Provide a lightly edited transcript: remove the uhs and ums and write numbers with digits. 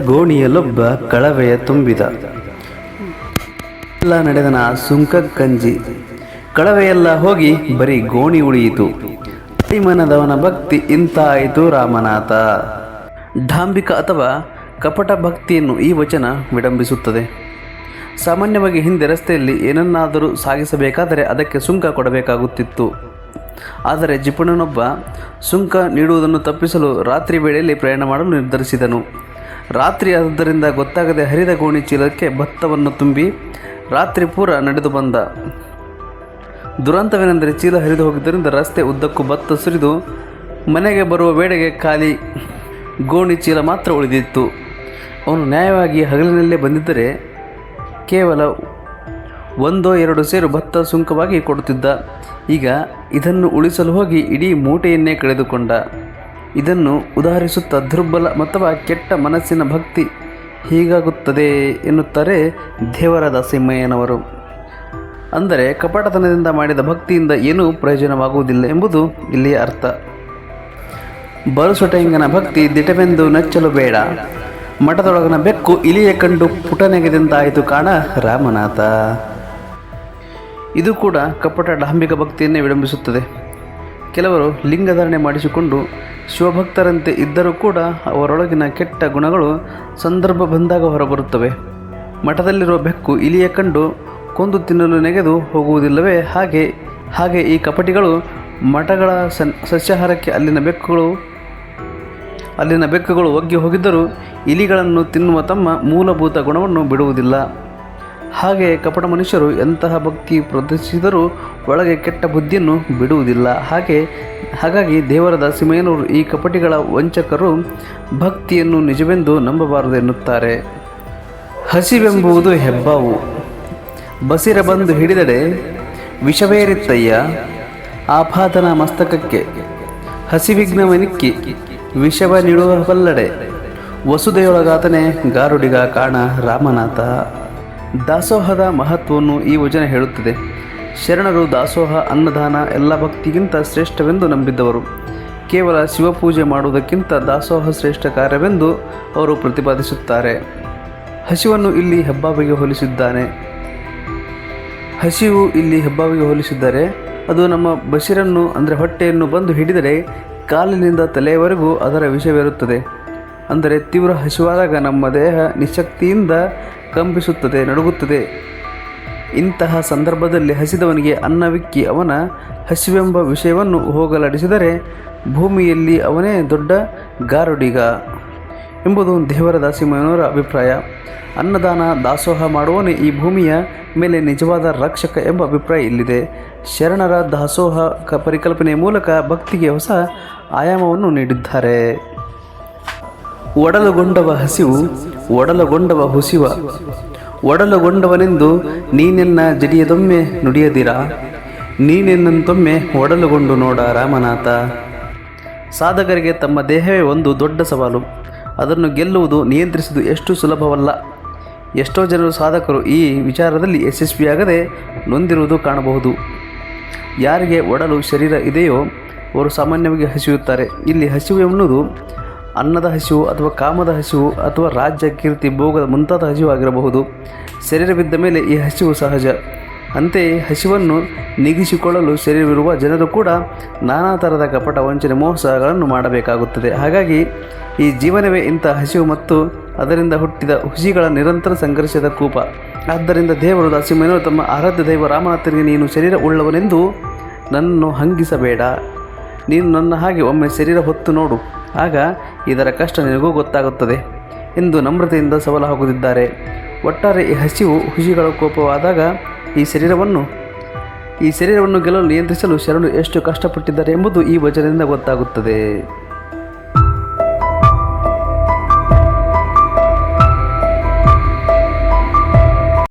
ಗೋಣಿಯಲ್ಲೊಬ್ಬ ಕಳವೆಯ ತುಂಬಿದ ಎಲ್ಲ ನಡೆದನ ಸುಂಕ ಕಂಜಿ ಕಳವೆಯೆಲ್ಲ ಹೋಗಿ ಬರೀ ಗೋಣಿ ಉಳಿಯಿತು. ಮನದವನ ಭಕ್ತಿ ಇಂಥ ಆಯಿತು ರಾಮನಾಥ. ಡಾಂಬಿಕ ಅಥವಾ ಕಪಟ ಭಕ್ತಿಯನ್ನು ಈ ವಚನ ವಿಡಂಬಿಸುತ್ತದೆ. ಸಾಮಾನ್ಯವಾಗಿ ಹಿಂದೆ ರಸ್ತೆಯಲ್ಲಿ ಏನನ್ನಾದರೂ ಸಾಗಿಸಬೇಕಾದರೆ ಅದಕ್ಕೆ ಸುಂಕ ಕೊಡಬೇಕಾಗುತ್ತಿತ್ತು. ಆದರೆ ಜಿಪುಣನೊಬ್ಬ ಸುಂಕ ನೀಡುವುದನ್ನು ತಪ್ಪಿಸಲು ರಾತ್ರಿ ವೇಳೆಯಲ್ಲಿ ಪ್ರಯಾಣ ಮಾಡಲು ನಿರ್ಧರಿಸಿದನು. ರಾತ್ರಿ ಆದ್ದರಿಂದ ಗೊತ್ತಾಗದೆ ಹರಿದ ಗೋಣಿ ಚೀಲಕ್ಕೆ ಭತ್ತವನ್ನು ತುಂಬಿ ರಾತ್ರಿ ಪೂರ ನಡೆದು ಬಂದ. ದುರಂತವೇನೆಂದರೆ ಚೀಲ ಹರಿದು ಹೋಗಿದ್ದರಿಂದ ರಸ್ತೆ ಉದ್ದಕ್ಕೂ ಭತ್ತ ಸುರಿದು ಮನೆಗೆ ಬರುವ ವೇಳೆಗೆ ಖಾಲಿ ಗೋಣಿ ಚೀಲ ಮಾತ್ರ ಉಳಿದಿತ್ತು. ಅವನು ನ್ಯಾಯವಾಗಿ ಹಗಲಿನಲ್ಲೇ ಬಂದಿದ್ದರೆ ಕೇವಲ 1-2 ಸೇರು ಭತ್ತ ಸುಂಕವಾಗಿ ಕೊಡುತ್ತಿದ್ದ. ಈಗ ಇದನ್ನು ಉಳಿಸಲು ಹೋಗಿ ಇಡೀ ಮೂಟೆಯನ್ನೇ ಕಳೆದುಕೊಂಡ. ಇದನ್ನು ಉದಾಹರಿಸುತ್ತಾ ದುರ್ಬಲ ಅಥವಾ ಕೆಟ್ಟ ಮನಸ್ಸಿನ ಭಕ್ತಿ ಹೀಗಾಗುತ್ತದೆ ಎನ್ನುತ್ತಾರೆ ದೇವರ ದಾಸಿಮಯ್ಯನವರು. ಅಂದರೆ ಕಪಟತನದಿಂದ ಮಾಡಿದ ಭಕ್ತಿಯಿಂದ ಏನೂ ಪ್ರಯೋಜನವಾಗುವುದಿಲ್ಲ ಎಂಬುದು ಇಲ್ಲಿಯ ಅರ್ಥ. ಬರುಸೊಟೆಂಗನ ಭಕ್ತಿ ದಿಟವೆಂದು ನಚ್ಚಲು ಬೇಡ, ಮಠದೊಳಗನ ಬೆಕ್ಕು ಇಲಿಯ ಕಂಡು ಪುಟನೆಗೆದಂತಾಯಿತು ಕಾಣ ರಾಮನಾಥ. ಇದು ಕೂಡ ಕಪಟ ಡಾಂಬಿಕ ಭಕ್ತಿಯನ್ನೇ ವಿಡಂಬಿಸುತ್ತದೆ. ಕೆಲವರು ಲಿಂಗಧಾರಣೆ ಮಾಡಿಸಿಕೊಂಡು ಶಿವಭಕ್ತರಂತೆ ಇದ್ದರೂ ಕೂಡ ಅವರೊಳಗಿನ ಕೆಟ್ಟ ಗುಣಗಳು ಸಂದರ್ಭ ಬಂದಾಗ ಹೊರಬರುತ್ತವೆ. ಮಠದಲ್ಲಿರುವ ಬೆಕ್ಕು ಇಲಿಯ ಕಂಡು ಕೊಂದು ತಿನ್ನಲು ನೆಗೆದು ಹೋಗುವುದಿಲ್ಲವೇ? ಹಾಗೆ ಈ ಕಪಟಿಗಳು ಮಠಗಳ ಸಸ್ಯಾಹಾರಕ್ಕೆ ಅಲ್ಲಿನ ಬೆಕ್ಕುಗಳು ಒಗ್ಗಿ ಹೋಗಿದ್ದರೂ ಇಲಿಗಳನ್ನು ತಿನ್ನುವ ತಮ್ಮ ಮೂಲಭೂತ ಗುಣವನ್ನು ಬಿಡುವುದಿಲ್ಲ. ಹಾಗೆ ಕಪಟ ಮನುಷ್ಯರು ಎಂತಹ ಭಕ್ತಿ ಪ್ರದರ್ಶಿಸಿದರೂ ಒಳಗೆ ಕೆಟ್ಟ ಬುದ್ಧಿಯನ್ನು ಬಿಡುವುದಿಲ್ಲ. ಹಾಗಾಗಿ ದೇವರ ದಾಸಿಮಯ್ಯನವರು ಈ ಕಪಟಿಗಳ ವಂಚಕರು ಭಕ್ತಿಯನ್ನು ನಿಜವೆಂದು ನಂಬಬಾರದು ಎನ್ನುತ್ತಾರೆ. ಹಸಿವೆಂಬುದು ಹೆಬ್ಬಾವು, ಬಸಿರ ಬಂದು ಹಿಡಿದಡೆ ವಿಷವೇರಿತ್ತಯ್ಯ ಆಪಾದನ ಮಸ್ತಕಕ್ಕೆ. ಹಸಿವಿಘ್ನವನಿಕ್ಕಿ ವಿಷವ ನೀಡುವಬಲ್ಲಡೆ, ವಸುದೆಯೊಳಗಾತನೇ ಗಾರುಡಿಗ ಕಾಣ ರಾಮನಾಥ. ದಾಸೋಹದ ಮಹತ್ವವನ್ನು ಈ ವಚನ ಹೇಳುತ್ತದೆ. ಶರಣರು ದಾಸೋಹ ಅನ್ನದಾನ ಎಲ್ಲ ಭಕ್ತಿಗಿಂತ ಶ್ರೇಷ್ಠವೆಂದು ನಂಬಿದ್ದವರು. ಕೇವಲ ಶಿವಪೂಜೆ ಮಾಡುವುದಕ್ಕಿಂತ ದಾಸೋಹ ಶ್ರೇಷ್ಠ ಕಾರ್ಯವೆಂದು ಅವರು ಪ್ರತಿಪಾದಿಸುತ್ತಾರೆ. ಹಸಿವು ಇಲ್ಲಿ ಹೆಬ್ಬಾವಿಗೆ ಹೋಲಿಸಿದ್ದಾರೆ. ಅದು ನಮ್ಮ ಬಸಿರನ್ನು ಅಂದರೆ ಹೊಟ್ಟೆಯನ್ನು ಬಂದು ಹಿಡಿದರೆ ಕಾಲಿನಿಂದ ತಲೆಯವರೆಗೂ ಅದರ ವಿಷವಿರುತ್ತದೆ. ಅಂದರೆ ತೀವ್ರ ಹಸಿವಾದಾಗ ನಮ್ಮ ದೇಹ ನಿಶಕ್ತಿಯಿಂದ ಕಂಪಿಸುತ್ತದೆ, ನಡುಗುತ್ತದೆ. ಇಂತಹ ಸಂದರ್ಭದಲ್ಲಿ ಹಸಿದವನಿಗೆ ಅನ್ನವಿಕ್ಕಿ ಅವನ ಹಸಿವೆಂಬ ವಿಷಯವನ್ನು ಹೋಗಲಾಡಿಸಿದರೆ ಭೂಮಿಯಲ್ಲಿ ಅವನೇ ದೊಡ್ಡ ಗಾರುಡಿಗ ಎಂಬುದು ದೇವರ ದಾಸಿಮಯ್ಯನವರ ಅಭಿಪ್ರಾಯ. ಅನ್ನದಾನ ದಾಸೋಹ ಮಾಡುವವನೇ ಈ ಭೂಮಿಯ ಮೇಲೆ ನಿಜವಾದ ರಕ್ಷಕ ಎಂಬ ಅಭಿಪ್ರಾಯ ಇಲ್ಲಿದೆ. ಶರಣರ ದಾಸೋಹ ಪರಿಕಲ್ಪನೆಯ ಮೂಲಕ ಭಕ್ತಿಗೆ ಹೊಸ ಆಯಾಮವನ್ನು ನೀಡಿದ್ದಾರೆ. ಒಡಲುಗೊಂಡವ ಹಸಿವು, ಒಡಲುಗೊಂಡವ ಹುಸಿವ, ಒಡಲುಗೊಂಡವನೆಂದು ನೀನೆನ್ನ ಜಡಿಯದೊಮ್ಮೆ ನುಡಿಯದಿರ, ನೀನೆನ್ನಂತೊಮ್ಮೆ ಒಡಲುಗೊಂಡು ನೋಡ ರಾಮನಾಥ. ಸಾಧಕರಿಗೆ ತಮ್ಮ ದೇಹವೇ ಒಂದು ದೊಡ್ಡ ಸವಾಲು. ಅದನ್ನು ಗೆಲ್ಲುವುದು, ನಿಯಂತ್ರಿಸುವುದು ಎಷ್ಟು ಸುಲಭವಲ್ಲ. ಎಷ್ಟೋ ಜನರು ಸಾಧಕರು ಈ ವಿಚಾರದಲ್ಲಿ ಯಶಸ್ವಿಯಾಗದೆ ನೊಂದಿರುವುದು ಕಾಣಬಹುದು. ಯಾರಿಗೆ ಒಡಲು ಶರೀರ ಇದೆಯೋ ಅವರು ಸಾಮಾನ್ಯವಾಗಿ ಹಸಿಯುತ್ತಾರೆ. ಇಲ್ಲಿ ಹಸಿವು ಎನ್ನುವುದು ಅನ್ನದ ಹಸಿವು ಅಥವಾ ಕಾಮದ ಹಸಿವು ಅಥವಾ ರಾಜ್ಯ, ಕೀರ್ತಿ, ಭೋಗದ ಮುಂತಾದ ಹಸಿವು ಆಗಿರಬಹುದು. ಶರೀರವಿದ್ದ ಮೇಲೆ ಈ ಹಸಿವು ಸಹಜ. ಅಂತೆಯೇ ಹಸಿವನ್ನು ನೀಗಿಸಿಕೊಳ್ಳಲು ಶರೀರವಿರುವ ಜನರು ಕೂಡ ನಾನಾ ಥರದ ಕಪಟ, ವಂಚನೆ, ಮೋಸಗಳನ್ನು ಮಾಡಬೇಕಾಗುತ್ತದೆ. ಹಾಗಾಗಿ ಈ ಜೀವನವೇ ಇಂಥ ಹಸಿವು ಮತ್ತು ಅದರಿಂದ ಹುಟ್ಟಿದ ಹುಸಿಗಳ ನಿರಂತರ ಸಂಘರ್ಷದ ಕೂಪ. ಆದ್ದರಿಂದ ದೇವರು ದಾಸಿಮಯ್ಯನವರು ತಮ್ಮ ಆರಾಧ್ಯ ದೈವ ರಾಮನಾಥನಿಗೆ, ನೀನು ಶರೀರ ಉಳ್ಳವನೆಂದು ನನ್ನನ್ನು ಹಂಗಿಸಬೇಡ, ನೀನು ನನ್ನ ಹಾಗೆ ಒಮ್ಮೆ ಶರೀರ ಹೊತ್ತು ನೋಡು, ಆಗ ಇದರ ಕಷ್ಟ ನಿನಗೂ ಗೊತ್ತಾಗುತ್ತದೆ ಎಂದು ನಮ್ರತೆಯಿಂದ ಸವಾಲು ಹಾಕುತ್ತಿದ್ದಾರೆ. ಒಟ್ಟಾರೆ ಈ ಹಸಿವು ಹುಸಿಗಳ ಕೋಪವಾದಾಗ ಈ ಶರೀರವನ್ನು ಗೆಲ್ಲಲು ನಿಯಂತ್ರಿಸಲು ಶರಣರು ಎಷ್ಟು ಕಷ್ಟಪಟ್ಟಿದ್ದಾರೆ ಎಂಬುದು ಈ ವಚನದಿಂದ ಗೊತ್ತಾಗುತ್ತದೆ.